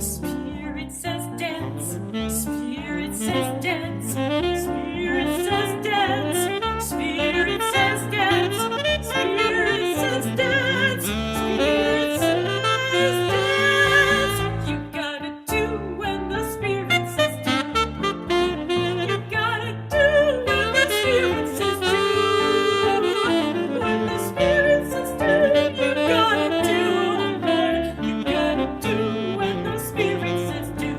Spirit says dance. Spirit says dance. Spirit says dance. Spirit says dance. Spirit says dance. Spirit says dance. You gotta do when the Spirit says do. You gotta do when the Spirit says do. When the Spirit says do, you gotta do. You gotta do when the Spirit says do.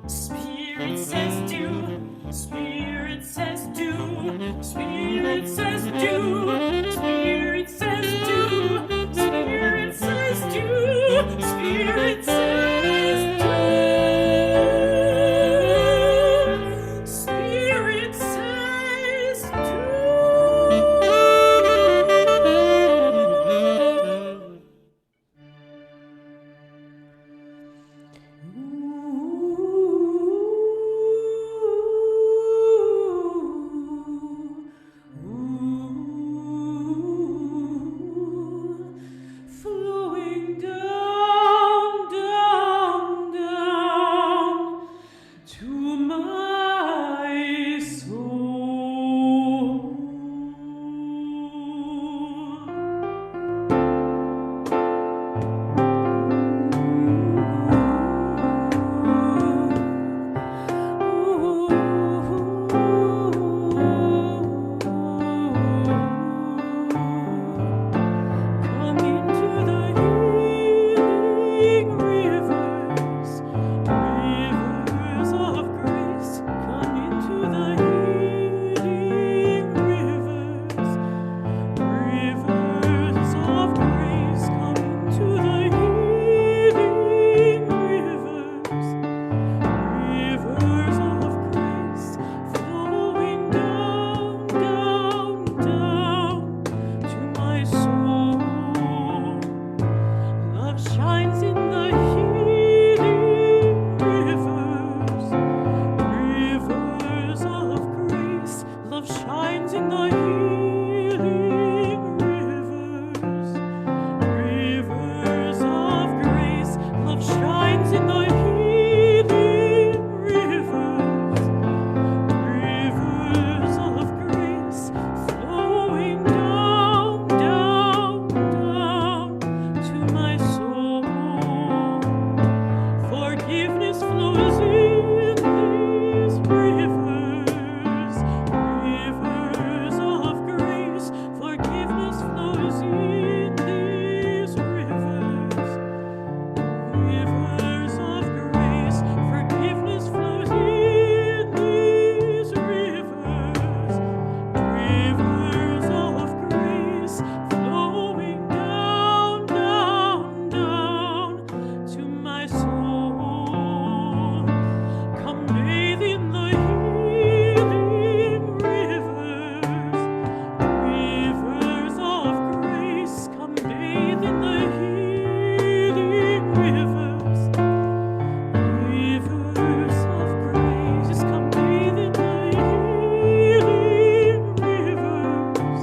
Spirit says do. Spirit says do. Spirit says do. Spirit says do. Spirit says do. Spirit says do. Spirit says do. Flowing down, down, down to my soul. Come into the healing rivers, rivers of grace. Come into the healing rivers, rivers of grace. Come into the healing rivers, rivers of grace, flowing down, down, down to my soul. Love shines in the healing rivers, rivers of grace. Love shines in the healing rivers, rivers of grace. Love shines in the healing rivers, rivers of grace, flowing down, down, down to my soul. Forgiveness flows in these rivers, rivers of grace. Forgiveness flows in these rivers, rivers of grace. Forgiveness flows in these rivers, rivers of grace, flowing down, down, down to my soul. Come bathe in the healing rivers, rivers of grace. Come bathe in the healing rivers, rivers of grace. Come bathe in the healing rivers,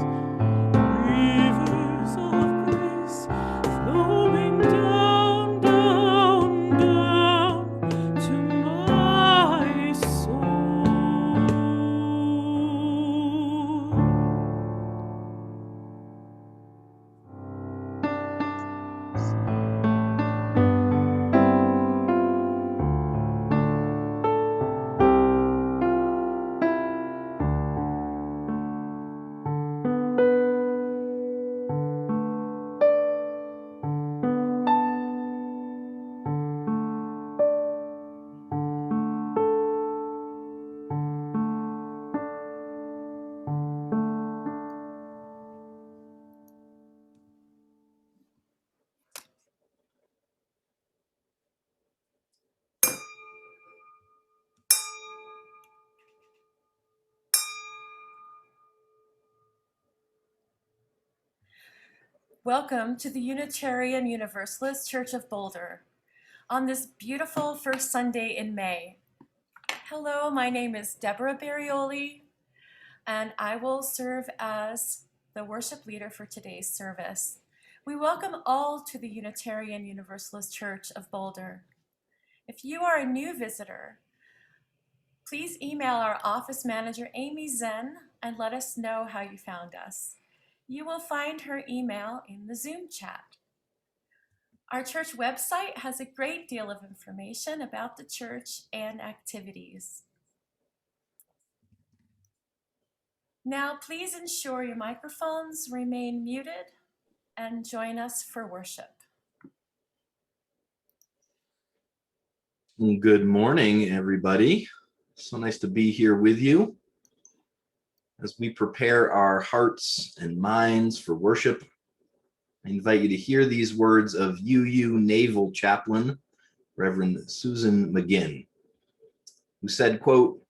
rivers of grace, flowing down, down, down to my soul. Welcome to the Unitarian Universalist Church of Boulder on this beautiful first Sunday in May. Hello, my name is Deborah Barioli, and I will serve as the worship leader for today's service. We welcome all to the Unitarian Universalist Church of Boulder. If you are a new visitor, please email our office manager, Amy Zen, and let us know how you found us. You will find her email in the Zoom chat. Our church website has a great deal of information about the church and activities. Now, please ensure your microphones remain muted and join us for worship. Good morning, everybody. So nice to be here with you as we prepare our hearts and minds for worship. I invite you to hear these words of UU Naval Chaplain, Reverend Susan McGinn, who said, quote,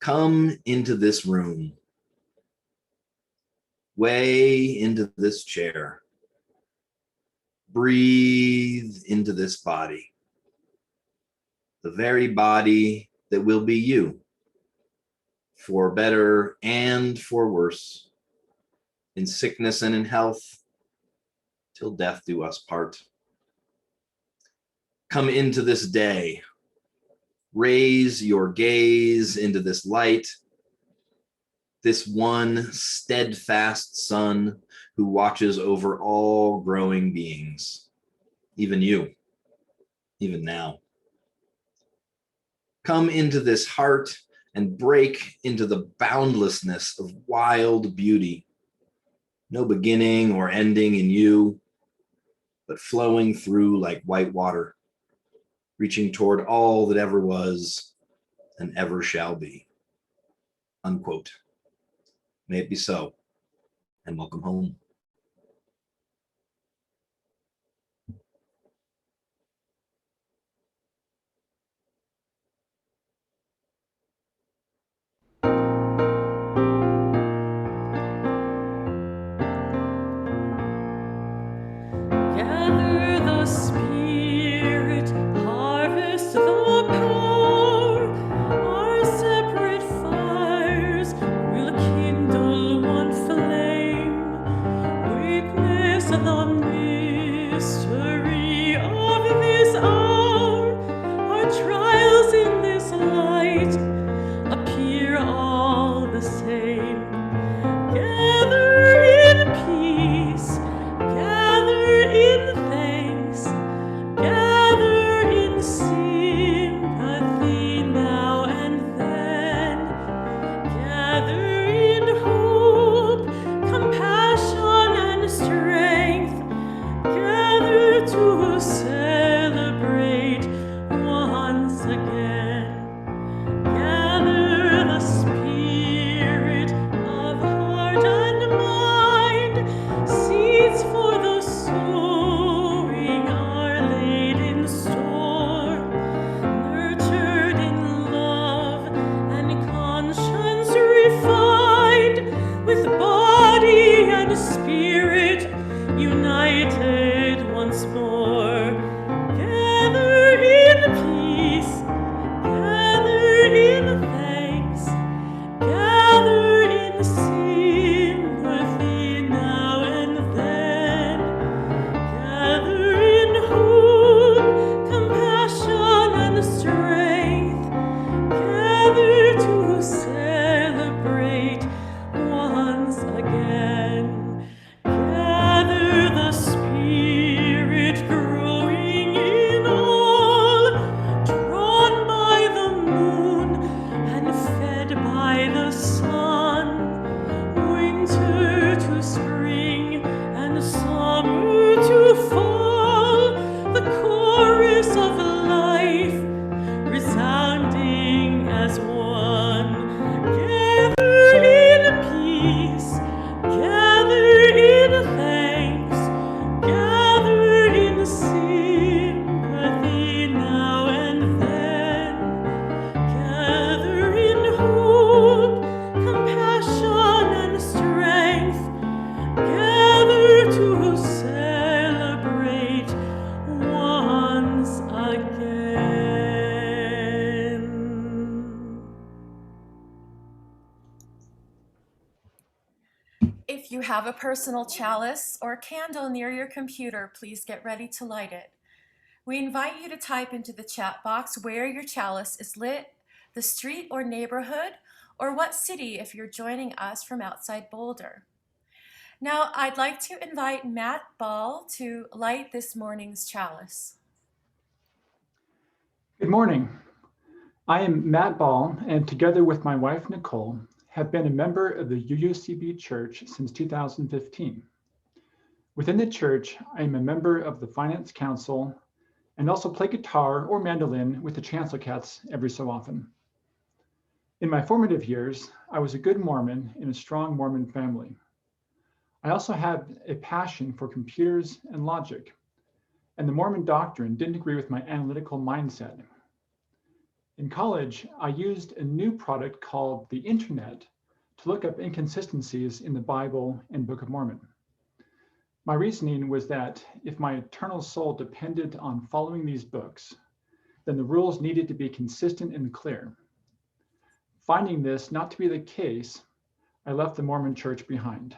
"Come into this room, way into this chair, breathe into this body, the very body that will be you, for better and for worse, in sickness and in health, till death do us part. Come into this day, raise your gaze into this light, this one steadfast sun who watches over all growing beings, even you, even now. Come into this heart and break into the boundlessness of wild beauty, no beginning or ending in you, but flowing through like white water, reaching toward all that ever was and ever shall be." Unquote. May it be so, and welcome home. Gather the Spirit, harvest the poor. Our separate fires will kindle one flame. have a personal chalice or candle near your computer, please get ready to light it. We invite you to type into the chat box where your chalice is lit, the street or neighborhood, or what city if you're joining us from outside Boulder. Now, I'd like to invite Matt Ball to light this morning's chalice. Good morning. I am Matt Ball, and together with my wife, Nicole, have been a member of the UUCB Church since 2015. Within the church, I am a member of the Finance Council and also play guitar or mandolin with the Chancellor Cats every so often. In my formative years, I was a good Mormon in a strong Mormon family. I also had a passion for computers and logic, and the Mormon doctrine didn't agree with my analytical mindset. In college, I used a new product called the internet to look up inconsistencies in the Bible and Book of Mormon. My reasoning was that if my eternal soul depended on following these books, then the rules needed to be consistent and clear. Finding this not to be the case, I left the Mormon Church behind.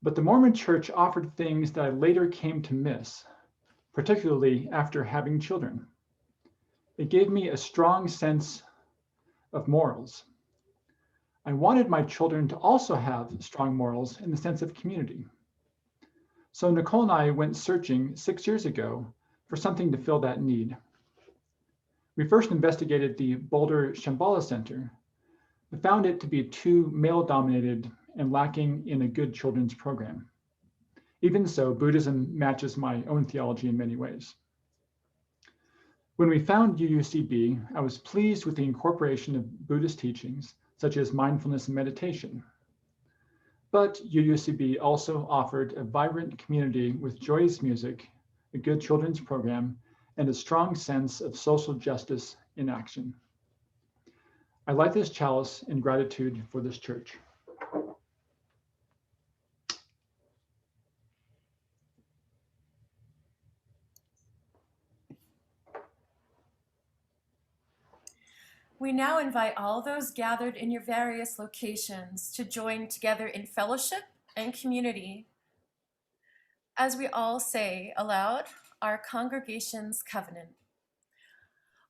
But the Mormon Church offered things that I later came to miss, particularly after having children. It gave me a strong sense of morals. I wanted my children to also have strong morals in the sense of community. So Nicole and I went searching 6 years ago for something to fill that need. We first investigated the Boulder Shambhala Center, but found it to be too male-dominated and lacking in a good children's program. Even so, Buddhism matches my own theology in many ways. When we found UUCB, I was pleased with the incorporation of Buddhist teachings, such as mindfulness and meditation. But UUCB also offered a vibrant community with joyous music, a good children's program, and a strong sense of social justice in action. I light this chalice in gratitude for this church. We now invite all those gathered in your various locations to join together in fellowship and community as we all say aloud our congregation's covenant.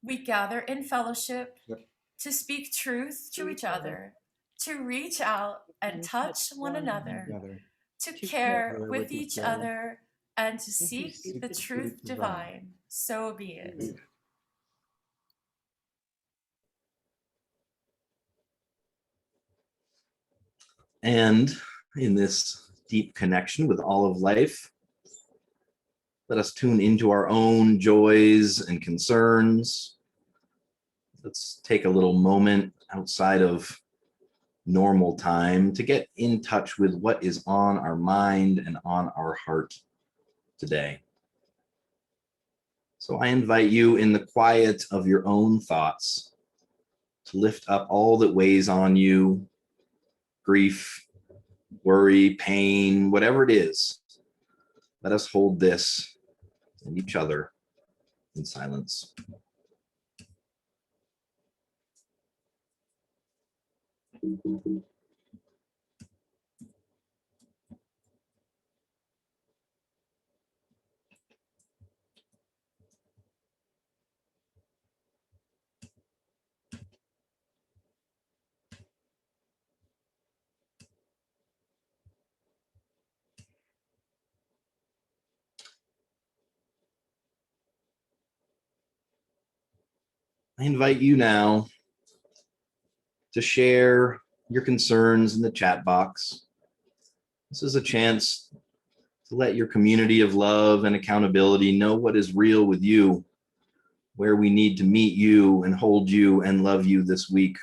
We gather in fellowship to speak truth to each other, to reach out and touch one another, to care with each other, and to seek the truth divine. So be it. And in this deep connection with all of life, let us tune into our own joys and concerns. Let's take a little moment outside of normal time to get in touch with what is on our mind and on our heart today. So I invite you in the quiet of your own thoughts to lift up all that weighs on you, grief, worry, pain, whatever it is. Let us hold this and each other in silence. I invite you now to share your concerns in the chat box. This is a chance to let your community of love and accountability know what is real with you, where we need to meet you and hold you and love you this week.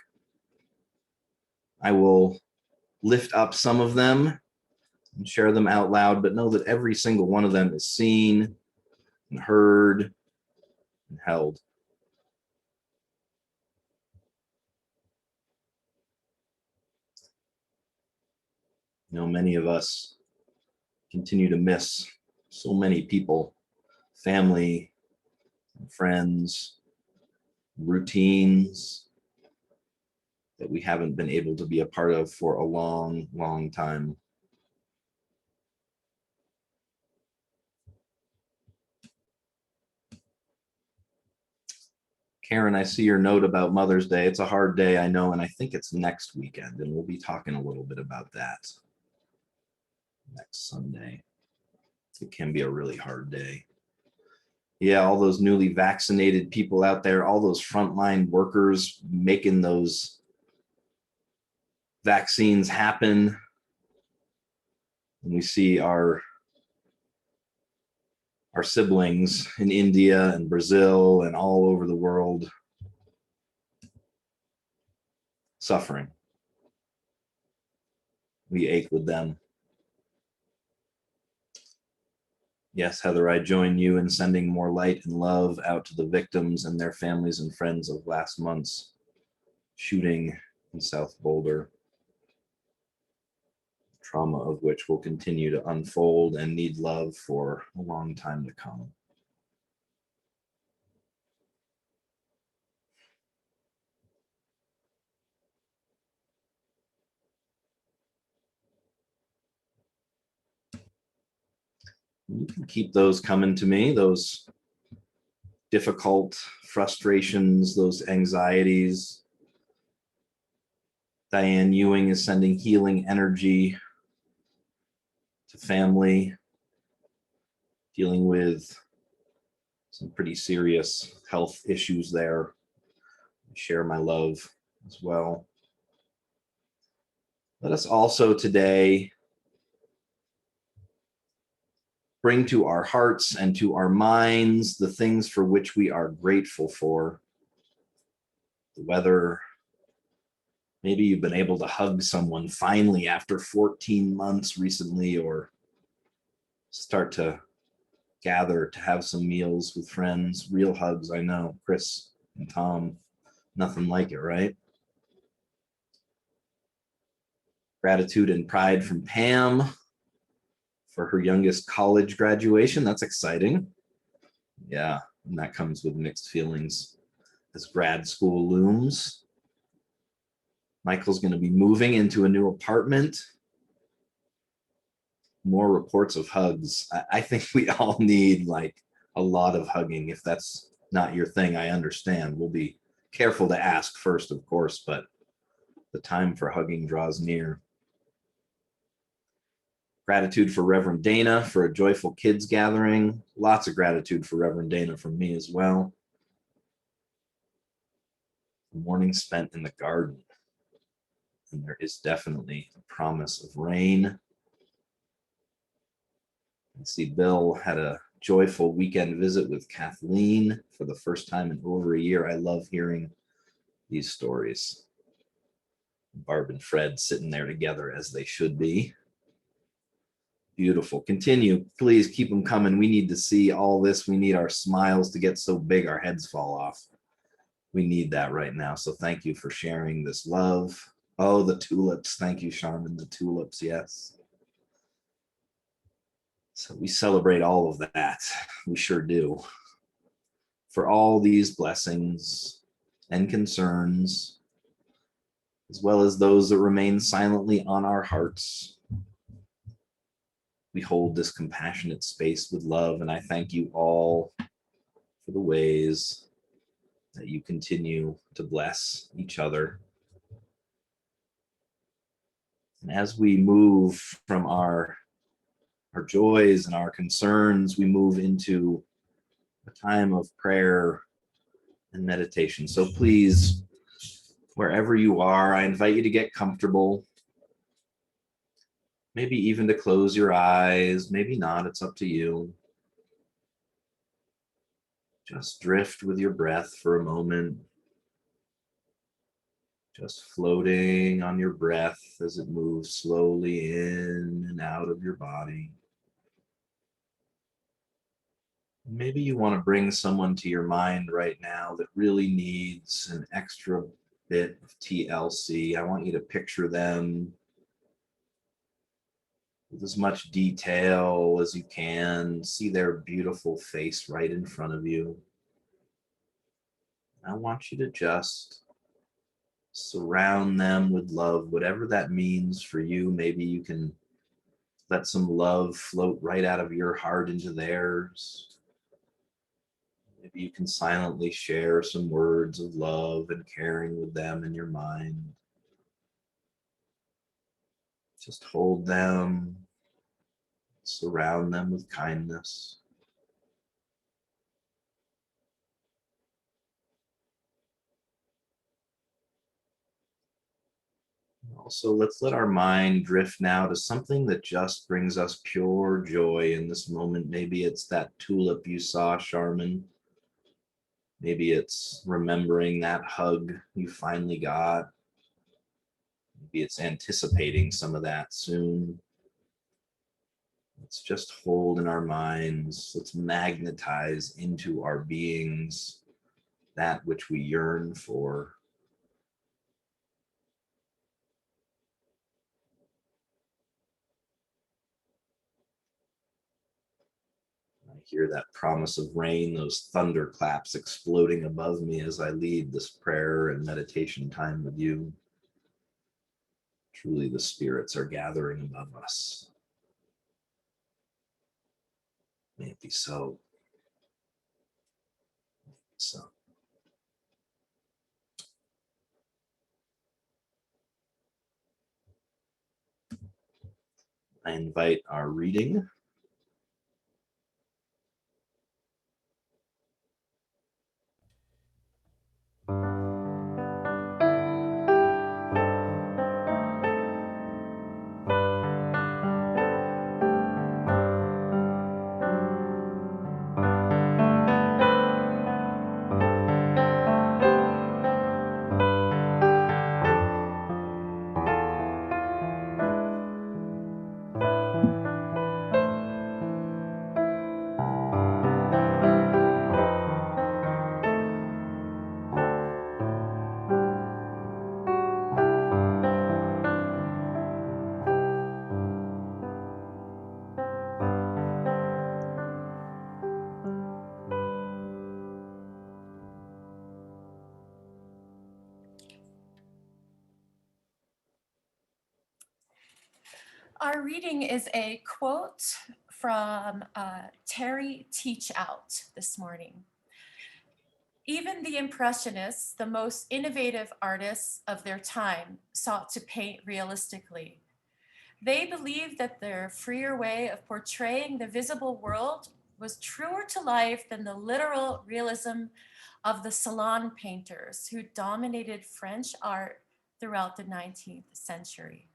I will lift up some of them and share them out loud, but know that every single one of them is seen and heard and held. You know, many of us continue to miss so many people, family, friends, routines. that we haven't been able to be a part of for a long, long time. Karen, I see your note about Mother's Day. It's a hard day, I know, and I think it's next weekend, and we'll be talking a little bit about that next Sunday. It can be a really hard day. Yeah, all those newly vaccinated people out there, all those frontline workers making those vaccines happen. And we see our siblings in India and Brazil and all over the world suffering. We ache with them. Yes, Heather, I join you in sending more light and love out to the victims and their families and friends of last month's shooting in South Boulder. Trauma of which will continue to unfold and need love for a long time to come. You can keep those coming to me, those difficult frustrations, those anxieties. Diane Ewing is sending healing energy to family, dealing with some pretty serious health issues there. I share my love as well. Let us also today bring to our hearts and to our minds the things for which we are grateful for. The weather. Maybe you've been able to hug someone finally after 14 months recently, or start to gather to have some meals with friends. Real hugs, I know. Chris and Tom, nothing like it, right? Gratitude and pride from Pam for her youngest college graduation. That's exciting. Yeah, and that comes with mixed feelings as grad school looms. Michael's going to be moving into a new apartment. More reports of hugs. I think we all need like a lot of hugging. If that's not your thing, I understand. We'll be careful to ask first, of course, but the time for hugging draws near. Gratitude for Reverend Dana for a joyful kids gathering. Lots of gratitude for Reverend Dana from me as well. The morning spent in the garden. And there is definitely a promise of rain. I see Bill had a joyful weekend visit with Kathleen for the first time in over a year. I love hearing these stories. Barb and Fred sitting there together as they should be. Beautiful. Continue. Please keep them coming. We need to see all this. We need our smiles to get so big our heads fall off. We need that right now. So thank you for sharing this love. Oh, the tulips. Thank you, Charmin. The tulips. Yes. So we celebrate all of that. We sure do. For all these blessings and concerns, as well as those that remain silently on our hearts, we hold this compassionate space with love. And I thank you all for the ways that you continue to bless each other. And as we move from our joys and our concerns, we move into a time of prayer and meditation. So please, wherever you are, I invite you to get comfortable. Maybe even to close your eyes, maybe not, it's up to you. Just drift with your breath for a moment. Just floating on your breath as it moves slowly in and out of your body. Maybe you want to bring someone to your mind right now that really needs an extra bit of TLC. I want you to picture them with as much detail as you can. See their beautiful face right in front of you. I want you to just Surround them with love, whatever that means for you. Maybe you can let some love float right out of your heart into theirs. Maybe you can silently share some words of love and caring with them in your mind. Just hold them, surround them with kindness. Also, let's let our mind drift now to something that just brings us pure joy in this moment. Maybe it's that tulip you saw, Charmin. Maybe it's remembering that hug you finally got. Maybe it's anticipating some of that soon. Let's just hold in our minds. Let's magnetize into our beings that which we yearn for. I hear that promise of rain, those thunderclaps exploding above me as I lead this prayer and meditation time with you. Truly, the spirits are gathering above us. May it be so. May it be so. I invite our reading. Our reading is a quote from Terry Teach Out this morning. Even the Impressionists, the most innovative artists of their time, sought to paint realistically. They believed that their freer way of portraying the visible world was truer to life than the literal realism of the salon painters who dominated French art throughout the 19th century.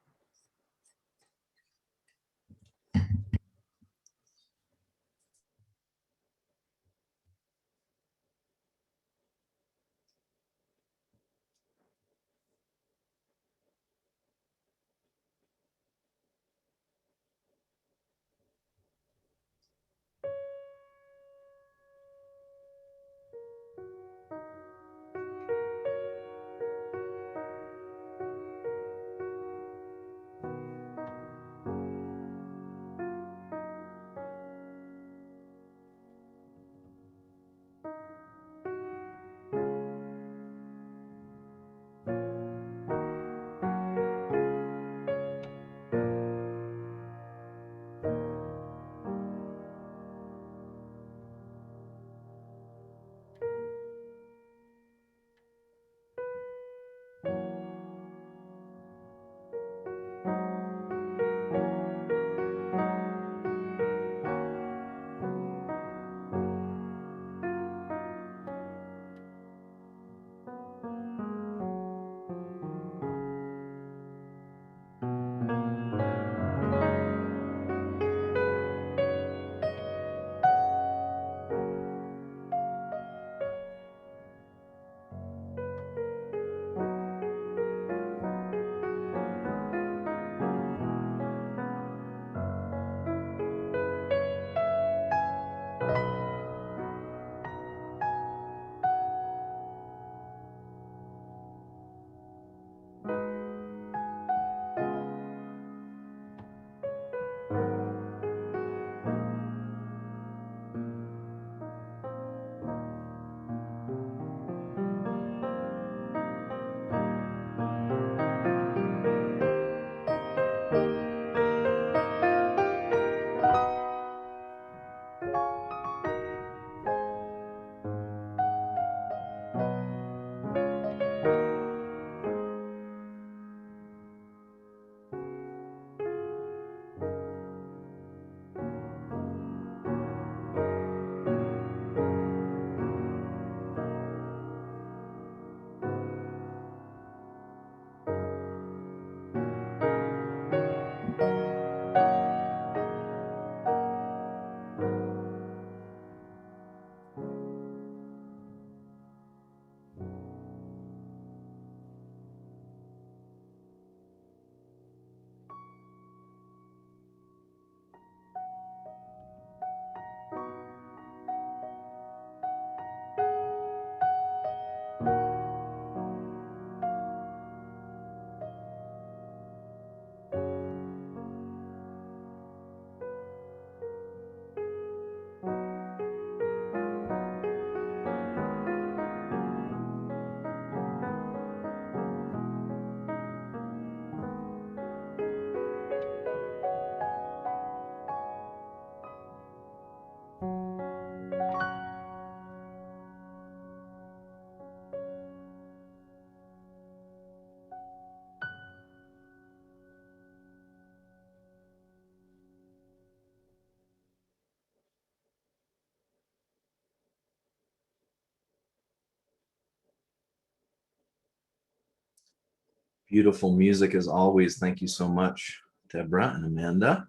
Beautiful music as always. Thank you so much, Deborah and Amanda.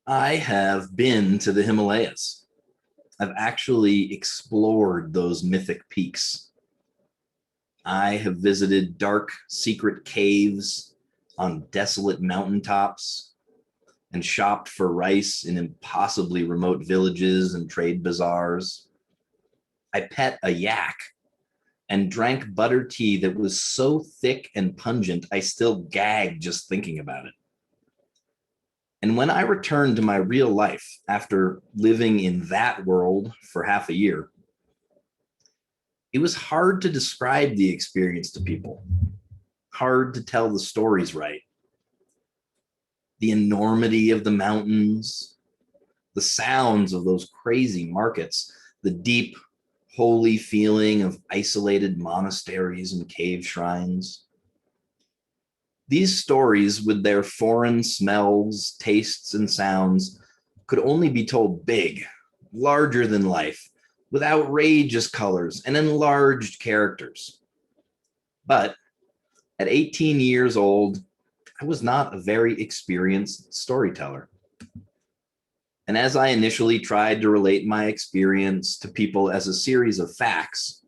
I have been to the Himalayas. I've actually explored those mythic peaks. I have visited dark, secret caves on desolate mountaintops and shopped for rice in impossibly remote villages and trade bazaars. I pet a yak and drank butter tea that was so thick and pungent, I still gag just thinking about it. And when I returned to my real life after living in that world for half a year, it was hard to describe the experience to people, hard to tell the stories right. The enormity of the mountains, the sounds of those crazy markets, the deep, holy feeling of isolated monasteries and cave shrines. These stories, with their foreign smells, tastes, and sounds, could only be told big, larger than life, with outrageous colors and enlarged characters. But at 18 years old, I was not a very experienced storyteller. And as I initially tried to relate my experience to people as a series of facts,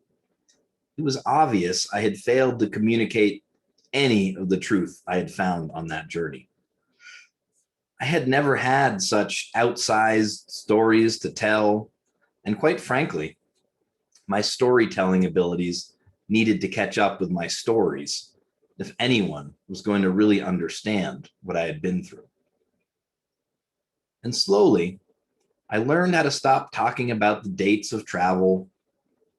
it was obvious I had failed to communicate any of the truth I had found on that journey. I had never had such outsized stories to tell, and quite frankly, my storytelling abilities needed to catch up with my stories if anyone was going to really understand what I had been through. And slowly, I learned how to stop talking about the dates of travel,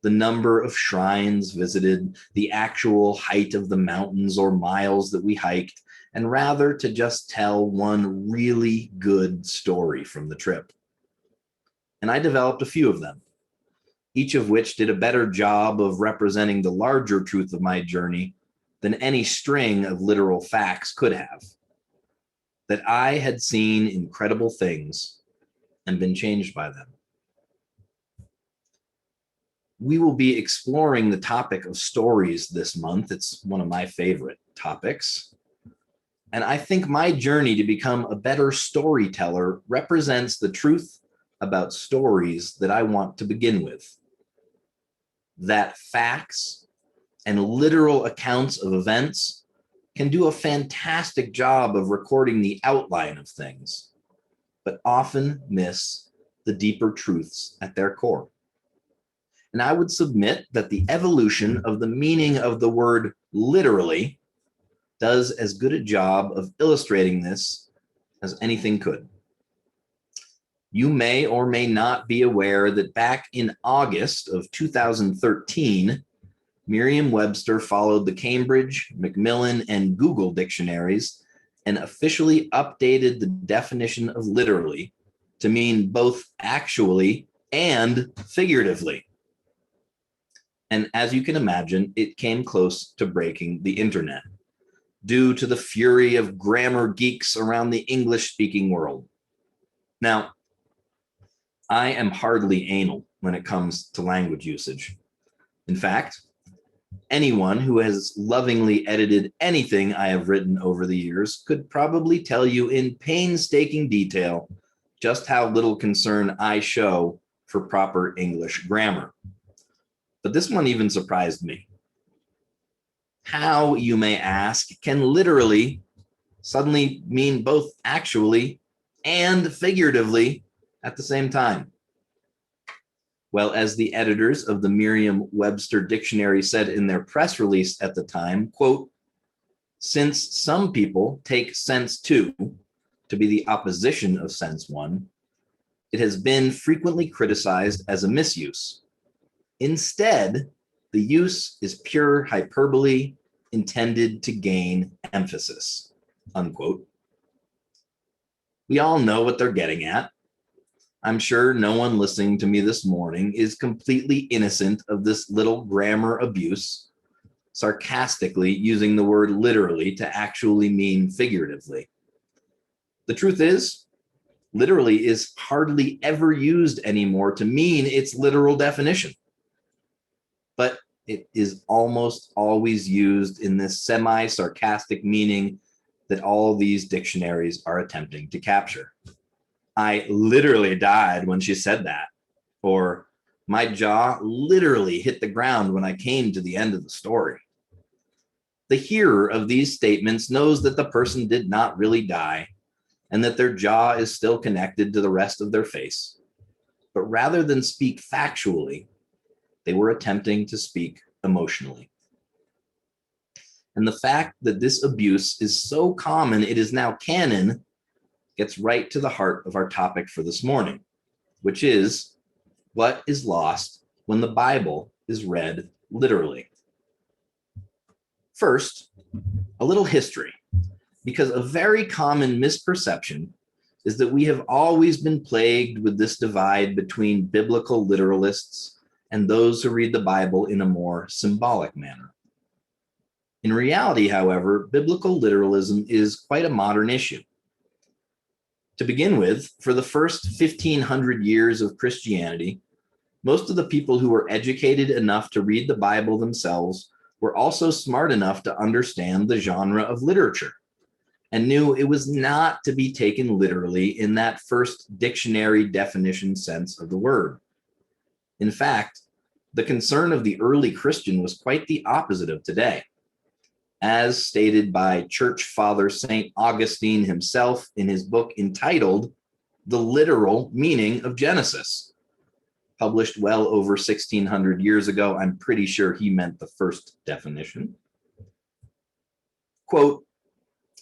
the number of shrines visited, the actual height of the mountains or miles that we hiked, and rather to just tell one really good story from the trip. And I developed a few of them, each of which did a better job of representing the larger truth of my journey than any string of literal facts could have. That I had seen incredible things and been changed by them. We will be exploring the topic of stories this month. It's one of my favorite topics. And I think my journey to become a better storyteller represents the truth about stories that I want to begin with. That facts and literal accounts of events can do a fantastic job of recording the outline of things, but often miss the deeper truths at their core. And I would submit that the evolution of the meaning of the word literally does as good a job of illustrating this as anything could. You may or may not be aware that back in August of 2013, Merriam-Webster followed the Cambridge, Macmillan, and Google dictionaries and officially updated the definition of literally to mean both actually and figuratively. And as you can imagine, it came close to breaking the internet due to the fury of grammar geeks around the English-speaking world. Now, I am hardly anal when it comes to language usage. In fact, anyone who has lovingly edited anything I have written over the years could probably tell you in painstaking detail just how little concern I show for proper English grammar. But this one even surprised me. How, you may ask, can literally suddenly mean both actually and figuratively at the same time? Well, as the editors of the Merriam-Webster dictionary said in their press release at the time, quote, "Since some people take sense two to be the opposition of sense one, it has been frequently criticized as a misuse. Instead, the use is pure hyperbole intended to gain emphasis," unquote. We all know what they're getting at. I'm sure no one listening to me this morning is completely innocent of this little grammar abuse, sarcastically using the word literally to actually mean figuratively. The truth is, literally is hardly ever used anymore to mean its literal definition. But it is almost always used in this semi-sarcastic meaning that all these dictionaries are attempting to capture. I literally died when she said that, or my jaw literally hit the ground when I came to the end of the story. The hearer of these statements knows that the person did not really die and that their jaw is still connected to the rest of their face. But rather than speak factually, they were attempting to speak emotionally. And the fact that this abuse is so common it is now canon gets right to the heart of our topic for this morning, which is what is lost when the Bible is read literally. First, a little history, because a very common misperception is that we have always been plagued with this divide between biblical literalists and those who read the Bible in a more symbolic manner. In reality, however, biblical literalism is quite a modern issue. To begin with, for the first 1,500 years of Christianity, most of the people who were educated enough to read the Bible themselves were also smart enough to understand the genre of literature and knew it was not to be taken literally in that first dictionary definition sense of the word. In fact, the concern of the early Christian was quite the opposite of today. As stated by Church Father St. Augustine himself in his book entitled The Literal Meaning of Genesis, published well over 1,600 years ago. I'm pretty sure he meant the first definition. Quote,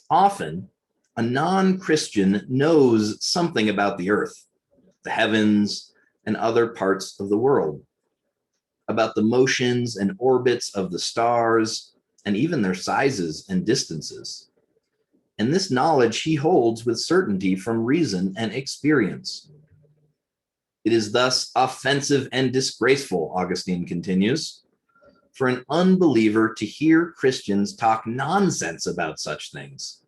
often a non-Christian knows something about the earth, the heavens, and other parts of the world, about the motions and orbits of the stars, and even their sizes and distances. And this knowledge he holds with certainty from reason and experience. It is thus offensive and disgraceful, Augustine continues, for an unbeliever to hear Christians talk nonsense about such things,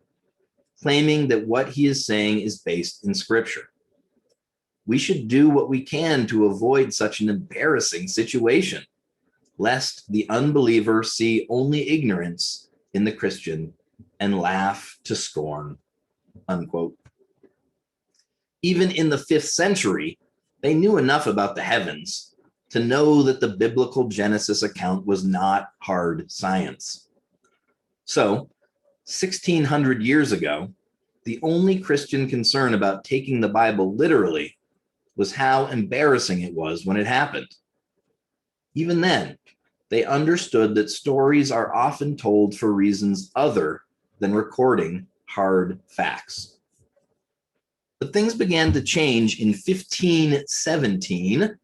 claiming that what he is saying is based in Scripture. We should do what we can to avoid such an embarrassing situation, lest the unbeliever see only ignorance in the Christian and laugh to scorn, unquote. Even in the 5th century, they knew enough about the heavens to know that the biblical Genesis account was not hard science. So, 1,600 years ago, the only Christian concern about taking the Bible literally was how embarrassing it was when it happened. Even then, they understood that stories are often told for reasons other than recording hard facts. But things began to change in 1517,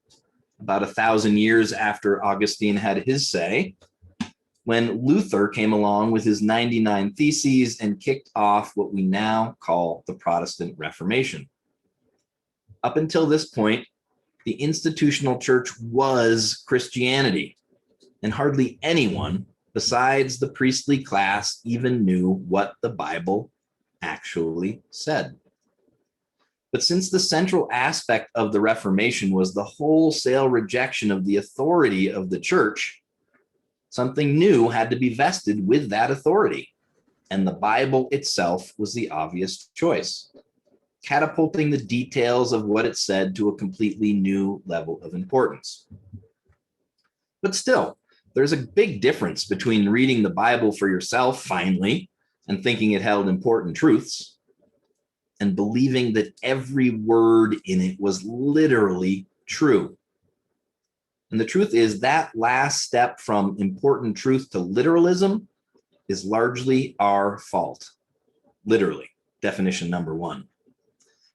about 1,000 years after Augustine had his say, when Luther came along with his 99 Theses and kicked off what we now call the Protestant Reformation. Up until this point, the institutional church was Christianity, and hardly anyone besides the priestly class even knew what the Bible actually said. But since the central aspect of the Reformation was the wholesale rejection of the authority of the church, something new had to be vested with that authority, and the Bible itself was the obvious choice, catapulting the details of what it said to a completely new level of importance. But still, there's a big difference between reading the Bible for yourself finally and thinking it held important truths, and believing that every word in it was literally true. And the truth is that last step from important truth to literalism is largely our fault. Literally, definition number 1.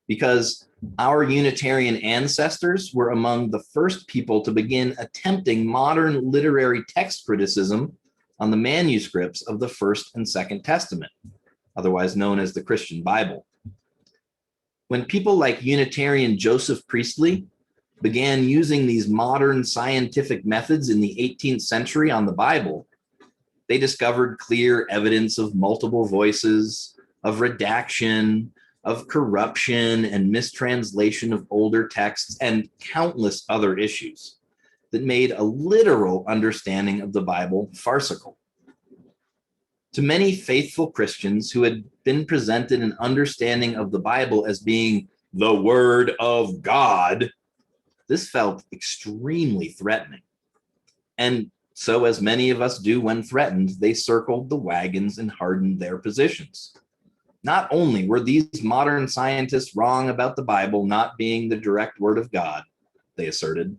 Because our Unitarian ancestors were among the first people to begin attempting modern literary text criticism on the manuscripts of the First and Second Testament, otherwise known as the Christian Bible. When people like Unitarian Joseph Priestley began using these modern scientific methods in the 18th century on the Bible, they discovered clear evidence of multiple voices, of redaction, of corruption and mistranslation of older texts, and countless other issues. that made a literal understanding of the Bible farcical. To many faithful Christians who had been presented an understanding of the Bible as being the Word of God, this felt extremely threatening. And so, as many of us do when threatened, they circled the wagons and hardened their positions. Not only were these modern scientists wrong about the Bible not being the direct Word of God, they asserted,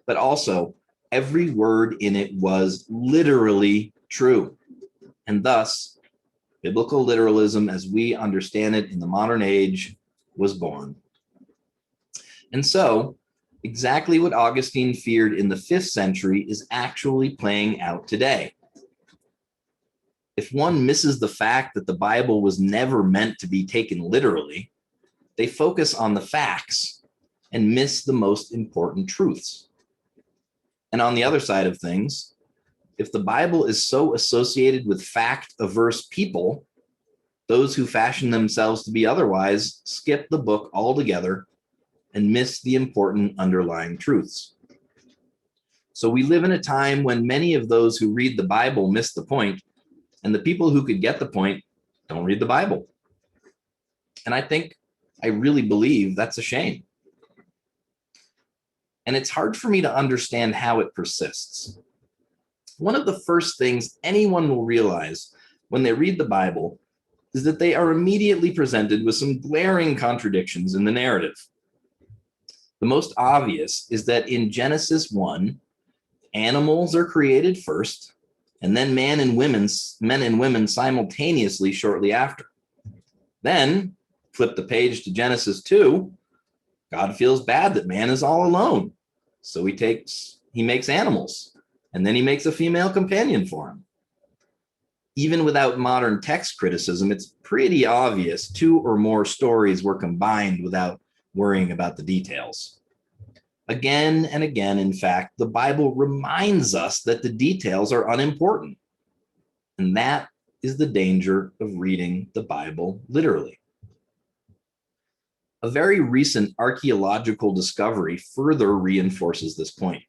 but also every word in it was literally true. And thus, biblical literalism, as we understand it in the modern age, was born. And so, exactly what Augustine feared in the 5th century is actually playing out today. If one misses the fact that the Bible was never meant to be taken literally, they focus on the facts and miss the most important truths. And on the other side of things, if the Bible is so associated with fact-averse people, those who fashion themselves to be otherwise skip the book altogether and miss the important underlying truths. So we live in a time when many of those who read the Bible miss the point, and the people who could get the point don't read the Bible. And I really believe that's a shame. And it's hard for me to understand how it persists. One of the first things anyone will realize when they read the Bible is that they are immediately presented with some glaring contradictions in the narrative. The most obvious is that in Genesis 1, animals are created first, and then men and women simultaneously shortly after. Then, flip the page to Genesis 2, God feels bad that man is all alone. So he makes animals, and then he makes a female companion for him. Even without modern text criticism, it's pretty obvious 2 or more stories were combined without worrying about the details. Again and again, in fact, the Bible reminds us that the details are unimportant. And that is the danger of reading the Bible literally. A very recent archaeological discovery further reinforces this point.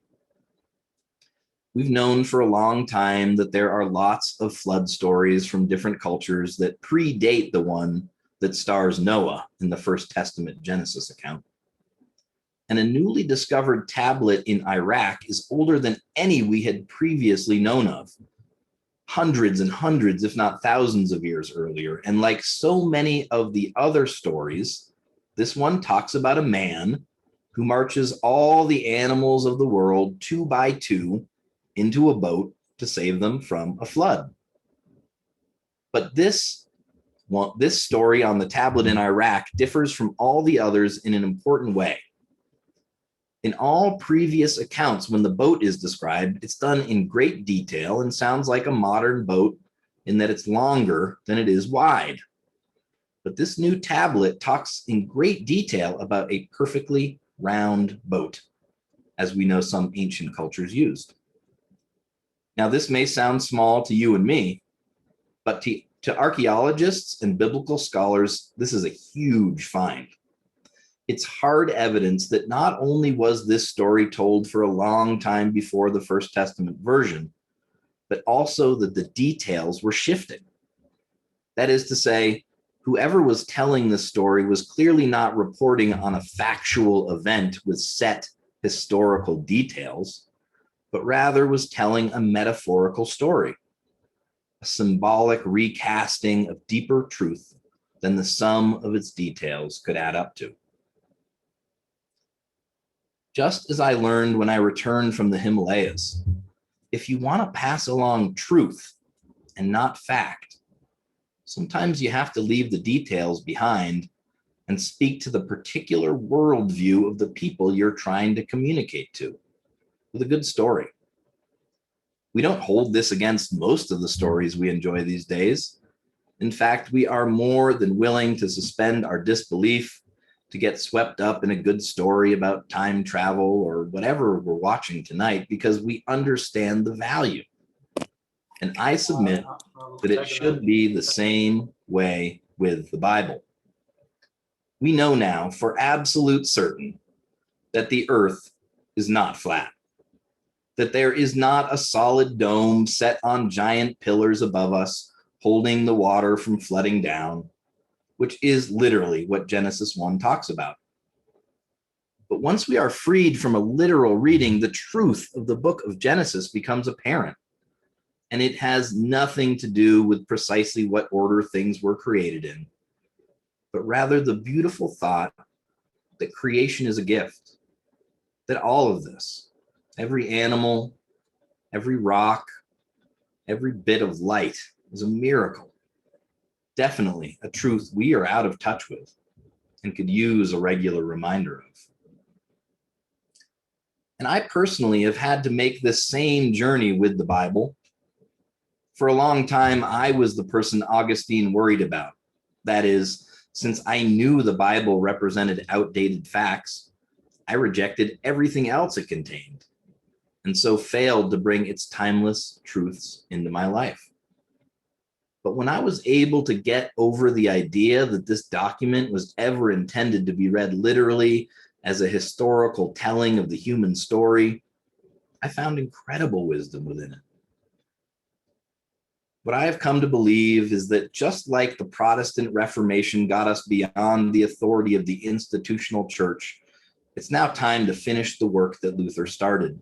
We've known for a long time that there are lots of flood stories from different cultures that predate the one that stars Noah in the First Testament Genesis account. And a newly discovered tablet in Iraq is older than any we had previously known of, hundreds and hundreds, if not thousands of years earlier. And like so many of the other stories, this one talks about a man who marches all the animals of the world 2 by 2 into a boat to save them from a flood. But this story on the tablet in Iraq differs from all the others in an important way. In all previous accounts, when the boat is described, it's done in great detail and sounds like a modern boat in that it's longer than it is wide. But this new tablet talks in great detail about a perfectly round boat, as we know some ancient cultures used. Now, this may sound small to you and me, but to archaeologists and biblical scholars, this is a huge find. It's hard evidence that not only was this story told for a long time before the First Testament version, but also that the details were shifting. That is to say, whoever was telling the story was clearly not reporting on a factual event with set historical details, but rather was telling a metaphorical story, a symbolic recasting of deeper truth than the sum of its details could add up to. Just as I learned when I returned from the Himalayas, if you want to pass along truth and not fact, sometimes you have to leave the details behind and speak to the particular worldview of the people you're trying to communicate to with a good story. We don't hold this against most of the stories we enjoy these days. In fact, we are more than willing to suspend our disbelief to get swept up in a good story about time travel or whatever we're watching tonight because we understand the value. And I submit that it should be the same way with the Bible. We know now for absolute certain that the earth is not flat. that there is not a solid dome set on giant pillars above us, holding the water from flooding down, which is literally what Genesis 1 talks about. But once we are freed from a literal reading, the truth of the book of Genesis becomes apparent. And it has nothing to do with precisely what order things were created in, but rather the beautiful thought that creation is a gift, that all of this, every animal, every rock, every bit of light is a miracle. Definitely a truth we are out of touch with and could use a regular reminder of. And I personally have had to make this same journey with the Bible. For a long time, I was the person Augustine worried about. That is, since I knew the Bible represented outdated facts, I rejected everything else it contained, and so failed to bring its timeless truths into my life. But when I was able to get over the idea that this document was ever intended to be read literally as a historical telling of the human story, I found incredible wisdom within it. What I have come to believe is that just like the Protestant Reformation got us beyond the authority of the institutional church, it's now time to finish the work that Luther started.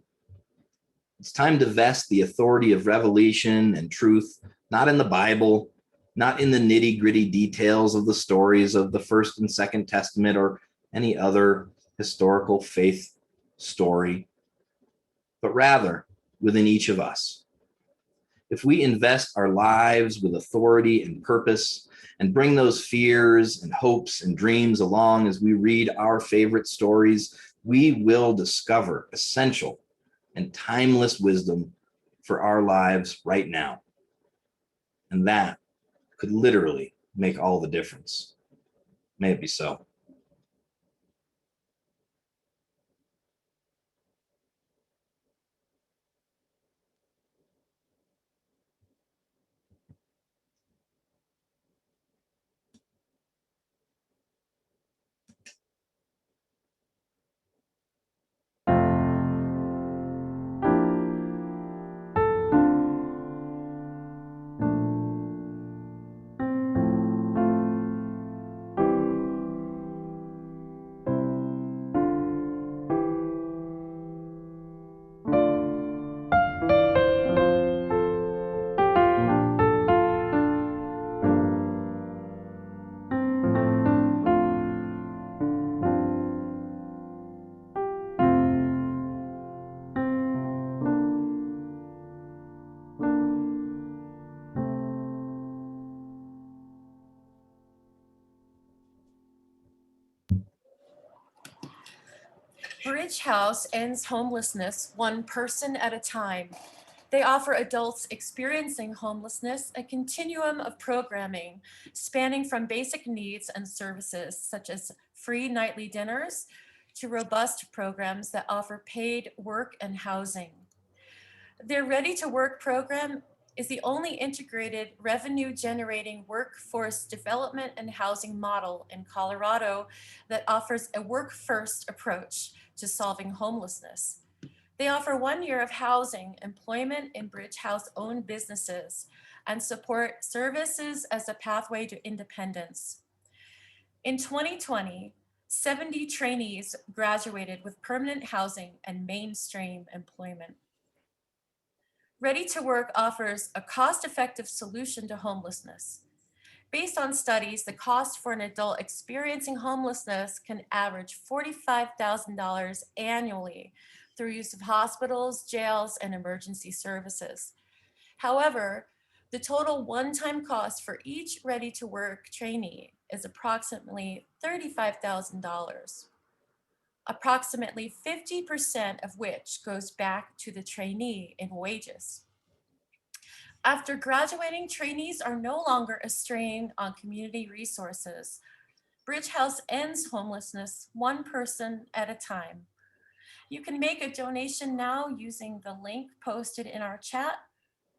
It's time to vest the authority of revelation and truth, not in the Bible, not in the nitty-gritty details of the stories of the First and Second Testament or any other historical faith story, but rather within each of us. If we invest our lives with authority and purpose and bring those fears and hopes and dreams along as we read our favorite stories, we will discover essential and timeless wisdom for our lives right now. And that could literally make all the difference. May it be so. Bridge House ends homelessness one person at a time. They offer adults experiencing homelessness a continuum of programming spanning from basic needs and services such as free nightly dinners to robust programs that offer paid work and housing. Their Ready to Work program is the only integrated revenue generating workforce development and housing model in Colorado that offers a work first approach to solving homelessness. They offer 1 year of housing, employment in Bridge House owned businesses, and support services as a pathway to independence. In 2020, 70 trainees graduated with permanent housing and mainstream employment. Ready to Work offers a cost-effective solution to homelessness. Based on studies, the cost for an adult experiencing homelessness can average $45,000 annually through use of hospitals, jails, and emergency services. However, the total one-time cost for each Ready to Work trainee is approximately $35,000, approximately 50% of which goes back to the trainee in wages. After graduating, trainees are no longer a strain on community resources. Bridge House ends homelessness one person at a time. You can make a donation now using the link posted in our chat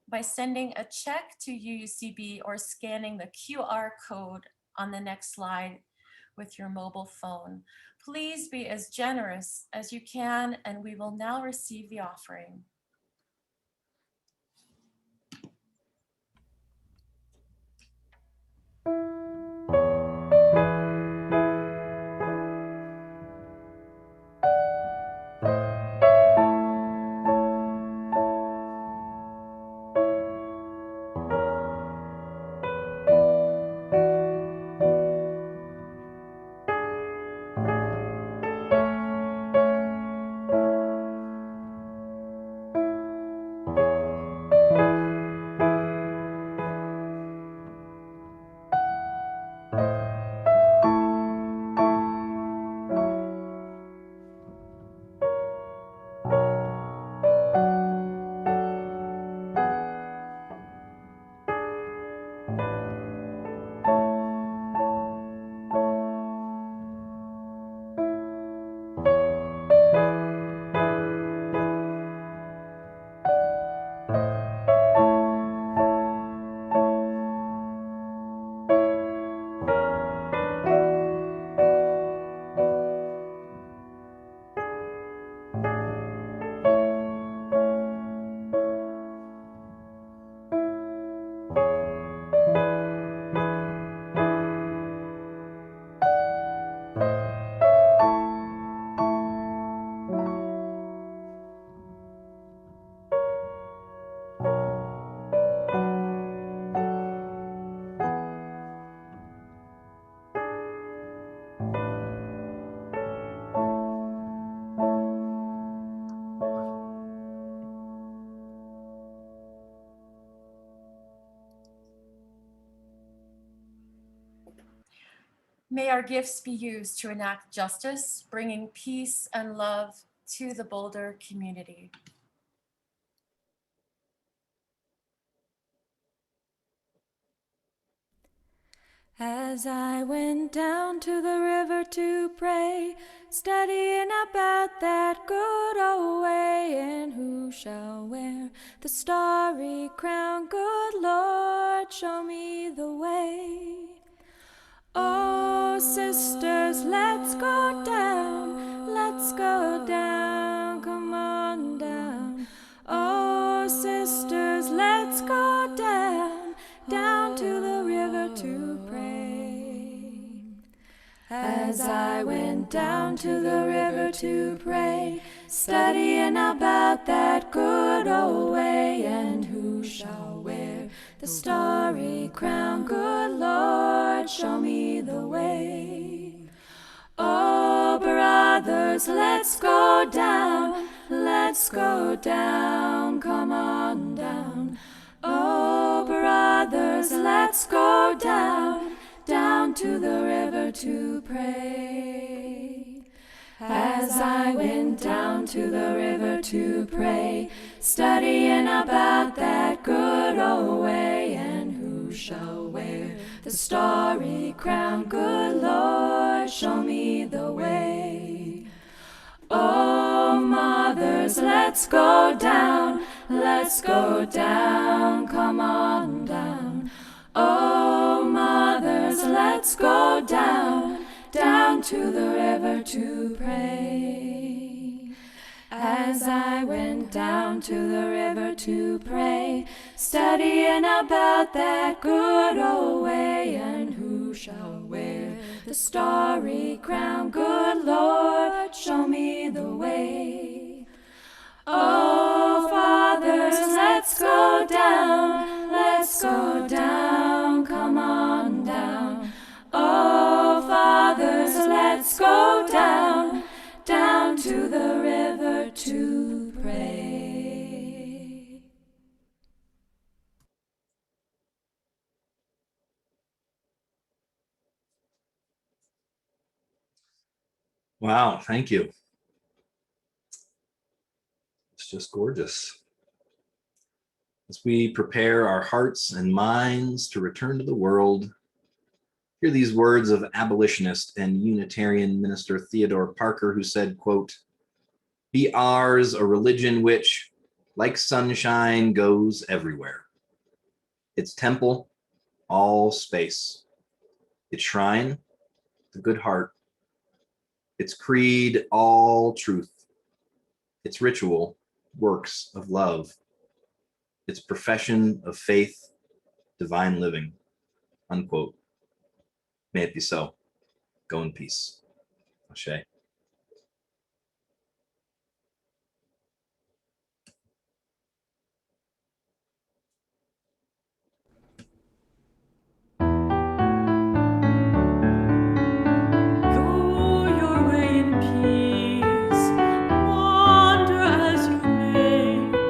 by sending a check to UUCB or scanning the QR code on the next slide with your mobile phone. Please be as generous as you can, and we will now receive the offering. May our gifts be used to enact justice, bringing peace and love to the Boulder community. As I went down to the river to pray, studying about that good old way, and who shall wear the starry crown? Good Lord, show me the way. Oh, sisters, let's go down, come on down. Oh, sisters, let's go down to the river to pray. As I went down to the river to pray, studying about that good old way, and who shall wear the starry crown? Good Lord, show me the way. Oh, brothers, let's go down, come on down. Oh, brothers, let's go down to the river to pray. As I went down to the river to pray, studying about that good old way, and who shall wear the starry crown? Good Lord, show me the way. Oh, mothers, let's go down, come on down. Oh, mothers, let's go down to the river to pray. As I went down to the river to pray, studying about that good old way, and who shall wear the starry crown? Good Lord, show me the way. Oh, fathers, let's go down, come on down. Oh, fathers, let's go down to the river to pray. Wow, thank you. It's just gorgeous. As we prepare our hearts and minds to return to the world, hear these words of abolitionist and Unitarian minister Theodore Parker, who said, quote, "Be ours a religion which, like sunshine, goes everywhere. Its temple, all space. Its shrine, the good heart. Its creed, all truth. Its ritual, works of love. Its profession of faith, divine living," unquote. May it be so. Go in peace. Ashe. Go your way in peace, wander as you may.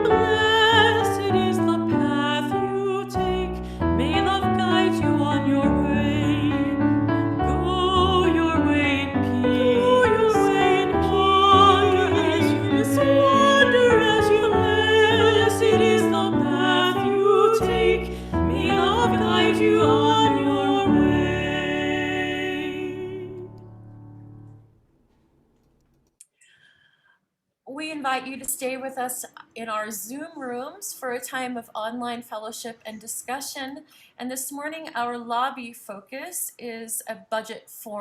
Blessed is the path you take, may love guide you on your way. Go your way in peace, wander as you may. Blessed is the path you take, may love guide you on your way. We invite you to stay with us in our Zoom rooms for a time of online fellowship and discussion. And this morning, our lobby focus is a budget forum.